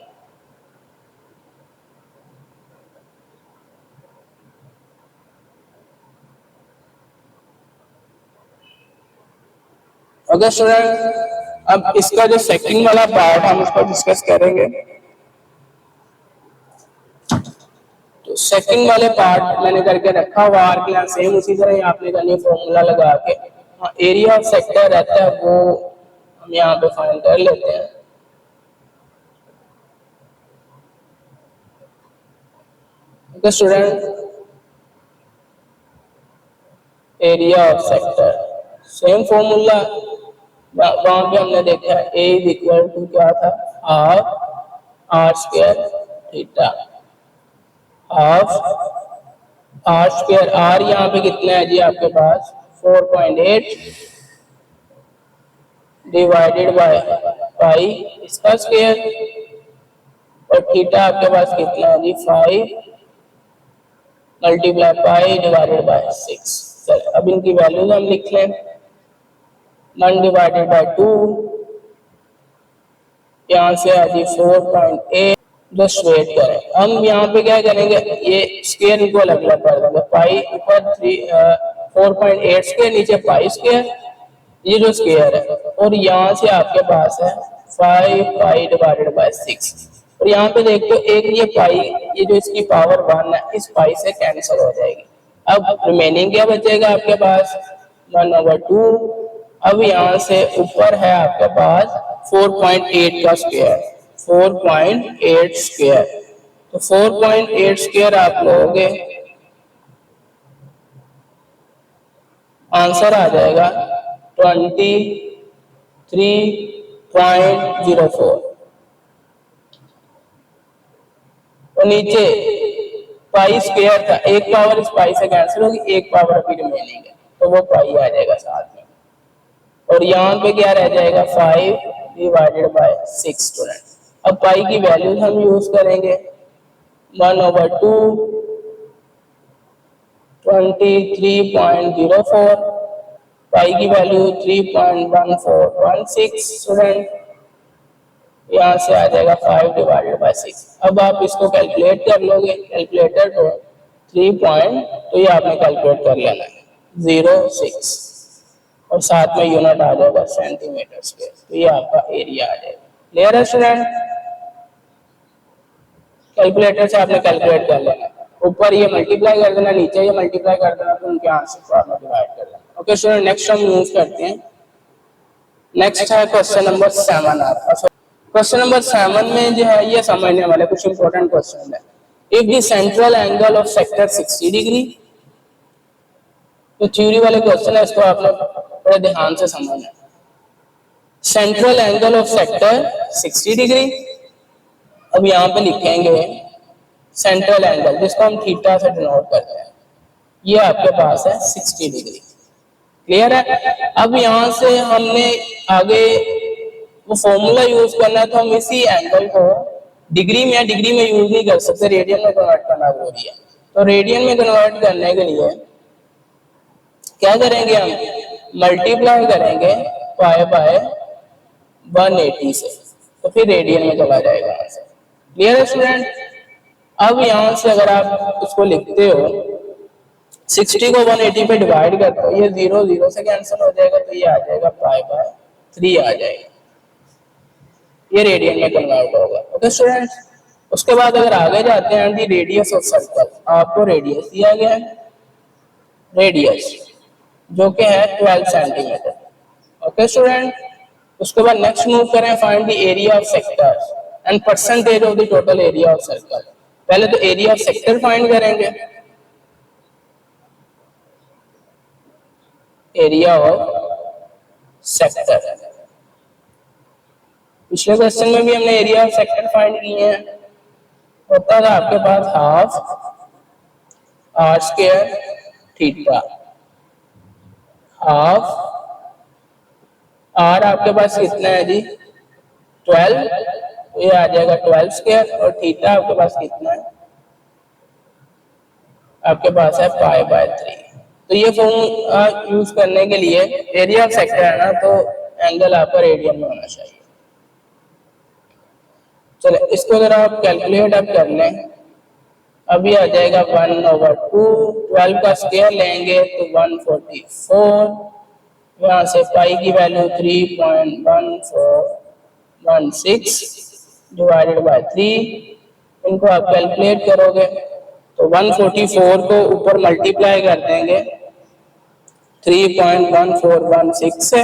ओके स्टूडेंट, अब इसका जो सेकंड वाला पार्ट हम इसको डिस्कस करेंगे। तो सेकंड वाले पार्ट मैंने करके रखा हुआ आर्क लेंथ सेम उसी तरह ही आपने करनी है फॉर्मूला लगा के। एरिया ऑफ सेक्टर रहता है वो हम यहाँ पे फाइंड कर लेते हैं। Okay student, area of sector same formula वहां पे हमने देखा है ए इज इक्वल टू क्या था half R square theta. Half R square, R यहाँ पे कितना है जी आपके पास 4.8 डिवाइडेड बाय पाई इसका स्क्वायर, और थीटा आपके पास कितना है जी 5 मल्टीप्लाई पाई डिवाइडेड बाय 6। चलो अब इनकी वैल्यूज हम लिख लें। 1 डिवाइडेड बाय 2, यहाँ से आ जी 4.8, जस्ट वेट करें। हम यहाँ पे क्या करेंगे, ये स्क्वायर इनको अलग अलग कर देंगे। पाई ऊपर 4.8 स्क्वायर, नीचे पाई स्क्वायर, ये जो स्क्वायर है, और यहाँ से आपके पास है 5 पाई डिवाइडेड बाय 6। और यहाँ पे देखो एक ये पाई, ये जो इसकी पावर 1 है, इस पाई से कैंसिल हो जाएगी। अब रिमेनिंग क्या बचेगा आपके पास 1/2। अब यहाँ से ऊपर है आपके पास 4.8 का स्क्वायर, 4.8 स्क्वायर, तो 4.8 स्क्वायर आप लोगे, आंसर आ जाएगा 23.04। तो नीचे पाई स्क्वायर था, एक पावर इस पाई से कैंसिल होगी, एक पावर अभी रिमेनिंग है, तो वो पाई आ जाएगा साथ में, और यहाँ पे क्या रह जाएगा 5 डिवाइडेड बाय 6 स्टूडेंट। अब पाई की वैल्यूज हम यूज करेंगे 1/2 23.04, पाई की वैल्यू 3.1416 स्टूडेंट, यहाँ से आ जाएगा 5 डिवाइडेड बाय 6। अब आप इसको कैलकुलेट कर लोगे कैलकुलेटर को 3 पॉइंट, तो ये आपने कैलकुलेट कर लेना है। 0.06 और साथ में यूनिट आ जाएगा सेंटीमीटर स्क्वायर। तो ये आपका एरिया आ जाएगा। क्लियर है स्टूडेंट? कैलकुलेटर से आपने कैलकुलेट कर लेना, ऊपर ये मल्टीप्लाई कर देना, नीचे ये मल्टीप्लाई कर देना, तो उनके आंसर को आपने डिवाइड कर देना। ओके स्टूडेंट, नेक्स्ट हम मूव करते हैं। नेक्स्ट है क्वेश्चन नंबर 7 आपका। क्वेश्चन नंबर 7 में जो है ये समझने वाले कुछ इंपॉर्टेंट क्वेश्चन है। If the central angle of sector 60 degree, तो थ्योरी वाले क्वेश्चन है, इसको आपने बड़े ध्यान से समझना है। Central angle of sector 60 degree, अब यहाँ पे लिखेंगे सेंट्रल एंगल, जिसको हम थीटा से डिनोट करते हैं, ये आपके पास है 60 डिग्री। क्लियर है? अब यहाँ से हमने आगे वो फॉर्मूला यूज करना है, तो हम इसी एंगल को डिग्री में यूज नहीं कर सकते, रेडियन में कन्वर्ट करना जरूरी है। तो रेडियन में कन्वर्ट करने के लिए क्या करेंगे, हम मल्टीप्लाई करेंगे पाई बाय 180 से, तो फिर रेडियन में चला जाएगा आंसर। क्लियर है स्टूडेंट? अब यहाँ से अगर आप उसको लिखते हो, 60 को 180 पे डिवाइड करते हो, ये 0 0 से कैंसिल हो जाएगा, तो ये आ जाएगा पाई बाय 3 आ जाएगा, ये रेडियन में कन्वर्ट होगा। ओके स्टूडेंट, उसके बाद अगर आगे जाते हैं, दी रेडियस ऑफ सर्कल, आपको रेडियस दिया गया है, रेडियस जो कि है 12 सेंटीमीटर। ओके स्टूडेंट, उसके बाद नेक्स्ट मूव करें, find the area of sector and percentage of the total area of circle. पहले तो एरिया ऑफ सेक्टर फाइंड करेंगे, एरिया ऑफ सेक्टर। पिछले क्वेश्चन में भी हमने एरिया ऑफ सेक्टर फाइंड किए हैं, होता था आपके पास half R square theta, half R आपके पास कितना है जी 12, तो ये आ जाएगा 12 स्क्वायर, और थीटा आपके पास कितना है, आपके पास है पाई बाय 3। तो ये फॉर्मूला यूज करने के लिए एरिया ऑफ सेक्टर है ना, तो एंगल आपका रेडियन में होना चाहिए। चलो इसको अगर आप कैलकुलेट आप कर लें, अभी आ जाएगा 1/2, 12 का स्क्वायर लेंगे तो 144, यहाँ से पाई की वैल्यू 3.1416 डिवाइडेड बाय 3, इनको आप कैलकुलेट करोगे तो 144 को ऊपर मल्टीप्लाई कर देंगे 3.1416 से,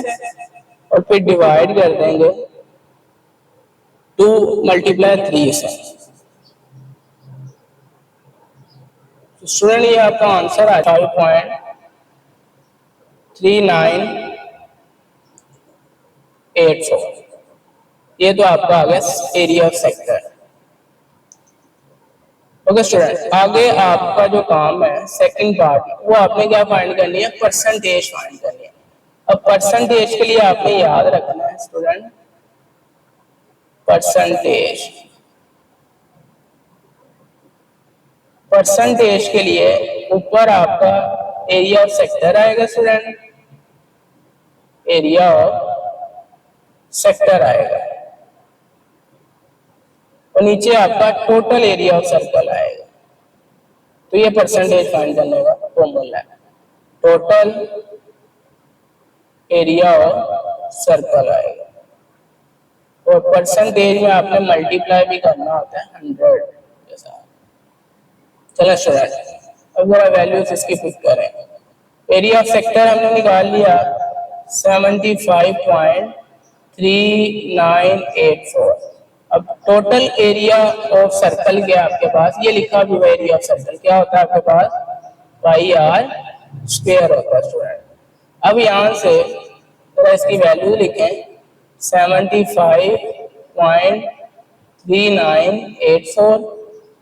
और फिर डिवाइड कर देंगे 2 × 3 से। स्टूडेंट ये आपका आंसर आ 5.3984, ये तो आपका आ गया area of sector. Okay student, आगे आपका जो काम है सेकंड पार्ट, वो आपने क्या फाइंड करनी है, परसेंटेज फाइंड करनी है। अब परसेंटेज के लिए आपने याद रखना है स्टूडेंट, परसेंटेज के लिए ऊपर आपका एरिया ऑफ सेक्टर आएगा स्टूडेंट, एरिया ऑफ सेक्टर आएगा, और नीचे आपका टोटल एरिया ऑफ सर्कल आएगा। तो ये परसेंटेज फाइंड करने का फॉर्मूला है, टोटल एरिया ऑफ सर्कल आएगा, और परसेंटेज में आपने मल्टीप्लाई भी करना होता है 100 के साथ। चलो स्टूडेंट, अब जरा वैल्यूज इसकी पुट करें। एरिया ऑफ सेक्टर हमने निकाल लिया 75.3984। अब टोटल एरिया ऑफ सर्कल क्या आपके पास, ये लिखा भी हुआ एरिया ऑफ सर्कल क्या होता है आपके पास, पाई आर स्क्वायर होता है स्टूडेंट। अब यहाँ से तो इसकी वैल्यू लिखें 75.3984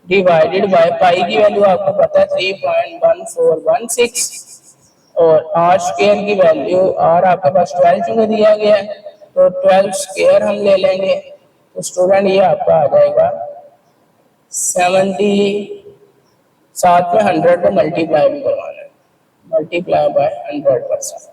डिवाइडेड बाय पाई की वैल्यू आपको पता है 3.1416, और आर स्क्वायर की वैल्यू आर आपके पास 12 चुना दिया गया है, तो 12 स्क्वायर हम ले लेंगे, तो स्टूडेंट ये आपका आ जाएगा 70, साथ में 100 को मल्टीप्लाई भी करवाना है, मल्टीप्लाई बाय 100%,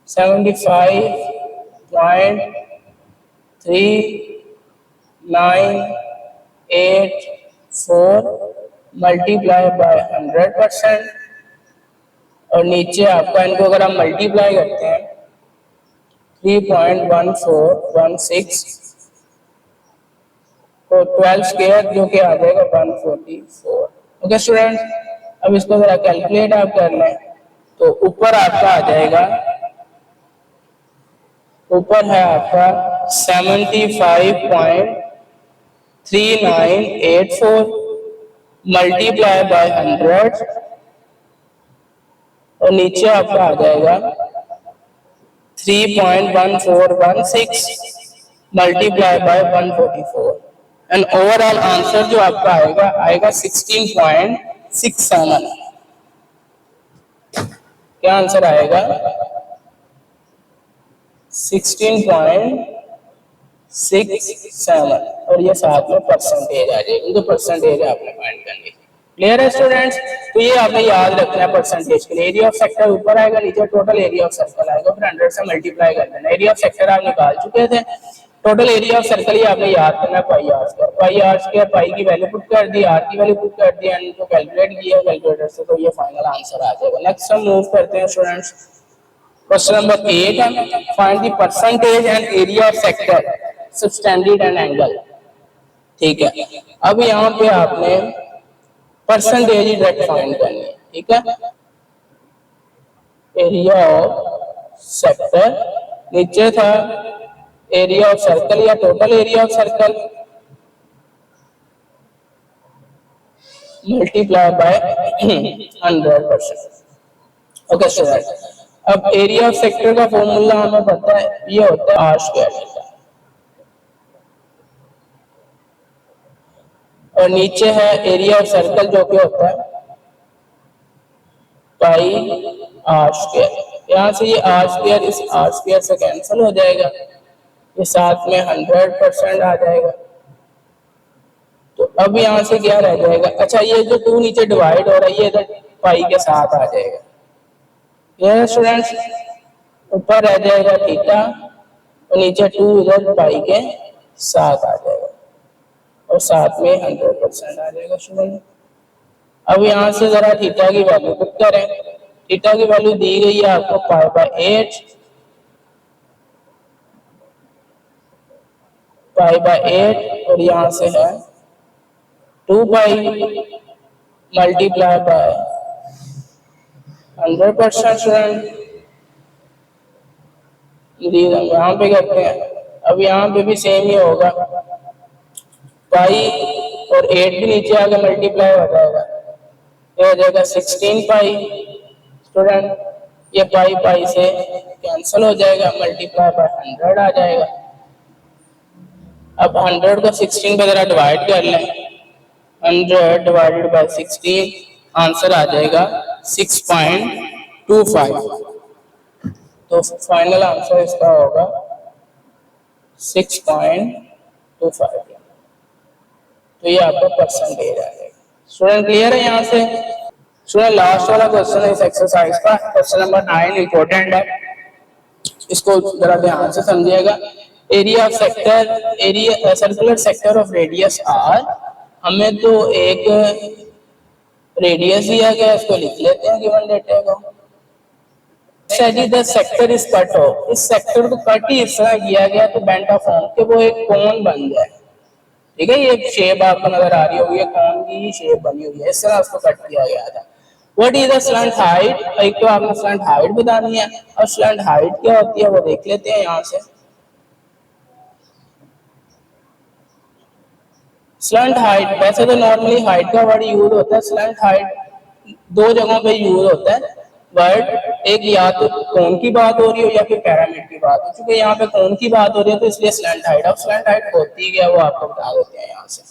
75.3984 मल्टीप्लाई बाय 100%, और नीचे आपका इनको अगर आप मल्टीप्लाई करते हैं 3.1416 तो 12 स्क्वायर जो कि आ जाएगा 144। ओके स्टूडेंट, अब इसको जरा कैलकुलेट आप कर लें तो ऊपर आपका आ जाएगा, ऊपर है आपका 75.3984 मल्टीप्लाई बाय 100 और नीचे आपका आ जाएगा 3.1416 multiply by 144 and overall answer जो आपका आएगा 16.67। क्या आंसर आएगा? 16.67 और ये साथ में परसेंटेज आ जाएगी, तो परसेंटेज आपने फाइंड करनी है। क्लियर है स्टूडेंट्स? तो ये आपने याद रखना है परसेंटेज के लिए। एरिया ऑफ सेक्टर ऊपर आएगा, नीचे टोटल एरिया ऑफ सर्कल आएगा, फिर 100 से मल्टीप्लाई कर देना। एरिया ऑफ सेक्टर आप निकाल चुके थे, टोटल एरिया ऑफ सर्कल ही आपने याद करना है pi R square. Pi R square, pi की वैल्यू पुट कर दी, आर की वैल्यू पुट कर दी एंड इनको कैलकुलेट किया कैलकुलेटर से, तो ये फाइनल आंसर आ जाएगा। नेक्स्ट हम मूव करते हैं स्टूडेंट्स, क्वेश्चन नंबर 8 है, find the percentage and area of sector subtended and angle. ठीक है, अब यहाँ पे आपने परसेंटेज ही डायरेक्ट फाइंड करनी है। ठीक है, एरिया ऑफ सेक्टर, नीचे था एरिया ऑफ सर्कल या total area of circle multiply by 100%। Okay student, अब एरिया ऑफ सेक्टर का फॉर्मूला हमें पता है, ये होता है आर स्क्वायर और नीचे है एरिया ऑफ सर्कल जो कि होता है पाई आर स्क्वायर। यहाँ से ये आर स्क्वायर इस आर स्क्वायर से कैंसिल हो जाएगा, ये साथ में 100% आ जाएगा। तो अब यहाँ से क्या रह जाएगा? अच्छा, ये जो 2 नीचे डिवाइड हो रहा है ये इधर पाई के साथ आ जाएगा। ये स्टूडेंट्स ऊपर रह जाएगा थीटा और नीचे 2 इधर पाई के साथ आ जाएगा और साथ में 100% आ जाएगा स्टूडेंट। अब यहाँ से जरा थीटा की वैल्यू पुट करें। थीटा की वैल्यू दी गई है आपको पाई बाय 8, पाई बाय 8 और यहाँ से है 2 पाई मल्टीप्लाई बाय 100% स्टूडेंट। यहाँ पे करते हैं, अब यहाँ पे भी सेम ही होगा, पाई और 8 भी नीचे आके मल्टीप्लाई हो जाएगा, ये हो जाएगा 16 पाई स्टूडेंट। ये पाई पाई से कैंसिल हो जाएगा, मल्टीप्लाई बाय 100 आ जाएगा। अब 100 को 16 पे जरा डिवाइड कर लें, 100 डिवाइडेड बाय 16 आंसर आ जाएगा 6.25। तो फाइनल आंसर इसका होगा 6.25। तो ये आपका परसेंटेज आ जाएगा। स्टूडेंट क्लियर है यहाँ से? स्टूडेंट लास्ट वाला क्वेश्चन है इस एक्सरसाइज का, क्वेश्चन नंबर 9 इंपॉर्टेंट है, इसको जरा ध्यान से समझिएगा। Area of sector, area circular sector of radius R, हमें तो एक रेडियस दिया गया, इसको लिख लेते हैं गिवन डेटा को। The sector is cut off, इस सेक्टर को कट ही इस तरह किया गया तो बेंट ऑफ फॉर्म के वो एक कोन बन जाए। ठीक है, ये शेप आपको नजर आ रही होगी, ये कोन की ही शेप बनी हुई है, इस तरह उसको कट किया गया था। What is the slant height, एक तो आपने स्लैंट हाइट बतानी है, और स्लैंट हाइट क्या होती है वो देख लेते हैं यहाँ से। स्लैंट हाइट, वैसे तो नॉर्मली हाइट का वर्ड यूज होता है, स्लैंट हाइट 2 जगहों पे यूज होता है वर्ड, एक या तो कोन की बात हो रही हो या फिर पिरामिड की बात हो। चूंकि यहाँ पे कोन की बात हो रही है तो इसलिए स्लैंट हाइट, अब स्लैंट हाइट होती क्या वो आपको बता देते हैं यहाँ से।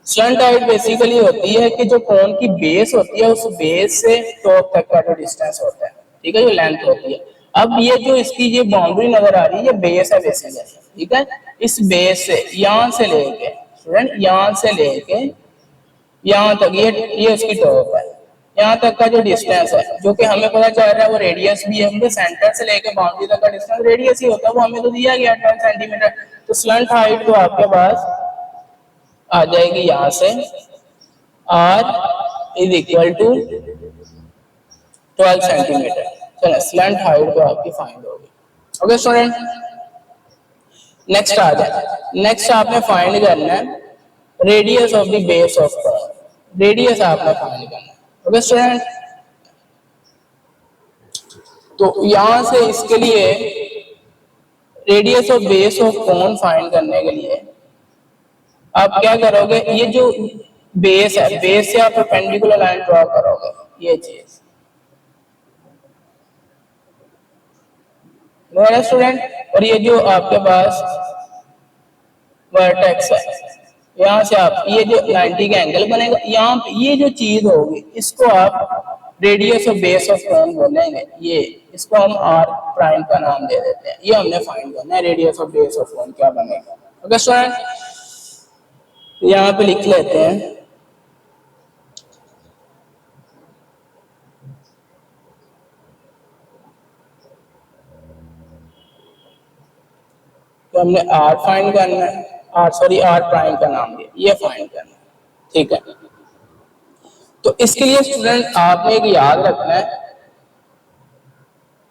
स्लैंट हाइट बेसिकली होती है कि जो कोन की बेस होती है उस बेस से टॉप तक का जो डिस्टेंस होता है, ठीक है, जो लेंथ होती है। अब ये जो इसकी ये बाउंड्री नजर आ रही है, ये बेस है बेसिकली, ठीक है। इस बेस से यहाँ से लेके स्टूडेंट, यहाँ से लेके यहाँ तक ये उसकी टॉप है, यहाँ तक का जो डिस्टेंस है जो कि हमें पता चल रहा है वो रेडियस भी है, क्योंकि सेंटर से लेके बाउंड्री तक का डिस्टेंस रेडियस ही होता है, वो हमें तो दिया गया 12 सेंटीमीटर। तो स्लैंट हाइट तो आपके पास आ जाएगी यहाँ से r is equal to 12 centimetre. चलो स्लेंट हाइट तो आपकी फाइंड होगी। ओके स्टूडेंट, नेक्स्ट आ जाए। नेक्स्ट आपने फाइंड करना है radius of the base of cone. Radius आपने फाइंड करना है। ओके स्टूडेंट, तो यहां से इसके लिए radius of base of cone find करने के लिए आप क्या करोगे, ये जो बेस है, बेस से आप परपेंडिकुलर लाइन ड्रॉ करोगे, ये चीज मेरा स्टूडेंट। और ये जो आपके पास वर्टेक्स है, यहाँ से आप ये जो 90 का एंगल बनेगा, यहाँ पे ये जो चीज होगी इसको आप radius of base of cone बोलेंगे। ये इसको हम आर प्राइम का नाम दे देते हैं। ये हमने फाइंड करना है radius of base of cone क्या बनेगा। ओके स्टूडेंट, यहाँ पे लिख लेते हैं तो हमने आर फाइंड करना है, आर प्राइम का नाम दिया, ये फाइंड करना है। ठीक है, तो इसके लिए स्टूडेंट आपने एक याद रखना है,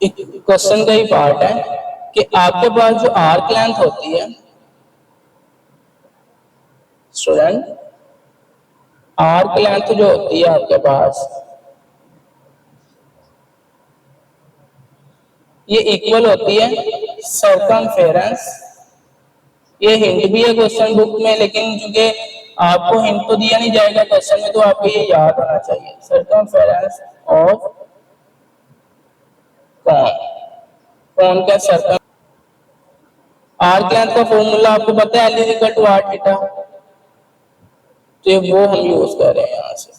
एक क्वेश्चन का ही पार्ट है कि आपके पास जो आर्क लेंथ होती है स्टूडेंट, आर्क लेंथ जो होती है आपके पास, ये इक्वल होती है सर्कमफेरेंस। ये हिंट भी है क्वेश्चन बुक में, लेकिन चूंकि आपको हिंट तो दिया नहीं जाएगा क्वेश्चन में, तो आपको ये याद होना चाहिए सर्कमफेरेंस ऑफ कोन। कोन का सर्कम, आर्क लेंथ का फॉर्मूला आपको पता है, L is equal to R theta, तो वो हम यूज कर रहे हैं यहाँ से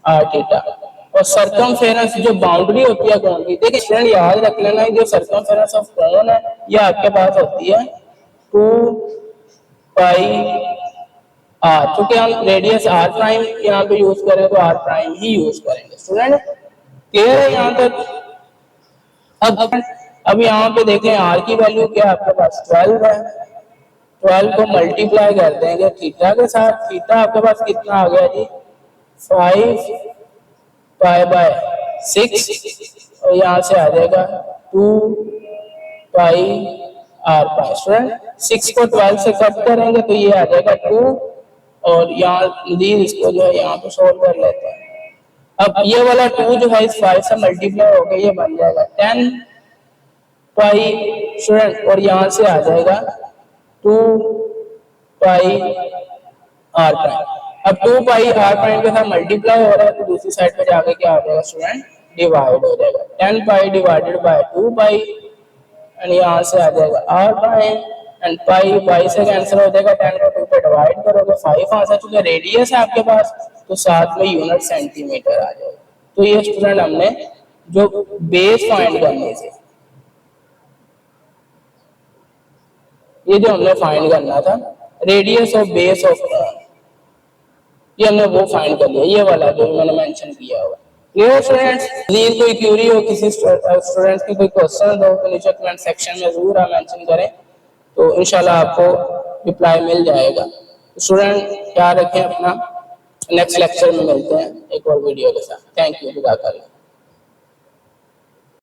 आर थीटा। और सर्कमफेरेंस जो बाउंड्री होती है कोन की, देखिए स्टूडेंट याद रख लेना, जो सर्कमफेरेंस ऑफ कोन है ये आपके पास होती है 2 पाई आर। क्योंकि हम रेडियस आर प्राइम यहाँ पे यूज करें तो आर प्राइम ही यूज करेंगे। स्टूडेंट क्लियर है यहाँ तक? अब यहाँ पे देखें आर की वैल्यू क्या आपके पास 12 है। 12 को मल्टीप्लाई कर देंगे थीटा के साथ, थीटा आपके पास कितना आ गया जी 5 पाई बाय 6, और यहाँ से आ जाएगा 2 पाई आर प्राइम। स्टूडेंट 6 को 12 से कट करेंगे तो ये आ जाएगा 2, और यहाँ इसको जो है यहाँ पे सोल्व कर लेते हैं। अब ये वाला 2 जो है इस 5 से मल्टीप्लाई होकर ये बन जाएगा 10 पाई स्टूडेंट, और यहाँ से आ जाएगा 2 पाई आर प्राइम। अब 2 पाई आर प्राइम के साथ मल्टीप्लाई हो रहा है तो दूसरी साइड पे जाके क्या हो जाएगा स्टूडेंट डिवाइड हो जाएगा। 10 पाई डिवाइडेड बाय 2 पाई, एंड यहाँ से आ जाएगा आर प्राइम, एंड पाई से कैंसिल हो जाएगा, 10 को 2 पे डिवाइड करोगे 5 आ जाएगा। चूंकि रेडियस है आपके पास तो साथ में यूनिट सेंटीमीटर आ जाएगा। तो ये स्टूडेंट हमने जो बेस फाइंड करने से, ये जो हमने फाइंड करना था radius of base of cone, ये हमने वो फाइंड कर लिया, ये वाला जो मैंने मेंशन किया हुआ। Clear students? यदि कोई क्वेरी हो किसी स्टूडेंट्स की, कोई क्वेश्चन हो तो नीचे कमेंट सेक्शन में जरूर आप मेंशन करें, तो इंशाल्लाह आपको रिप्लाई मिल जाएगा। स्टूडेंट याद रखें अपना, नेक्स्ट लेक्चर में मिलते हैं एक और वीडियो के साथ। Thank you.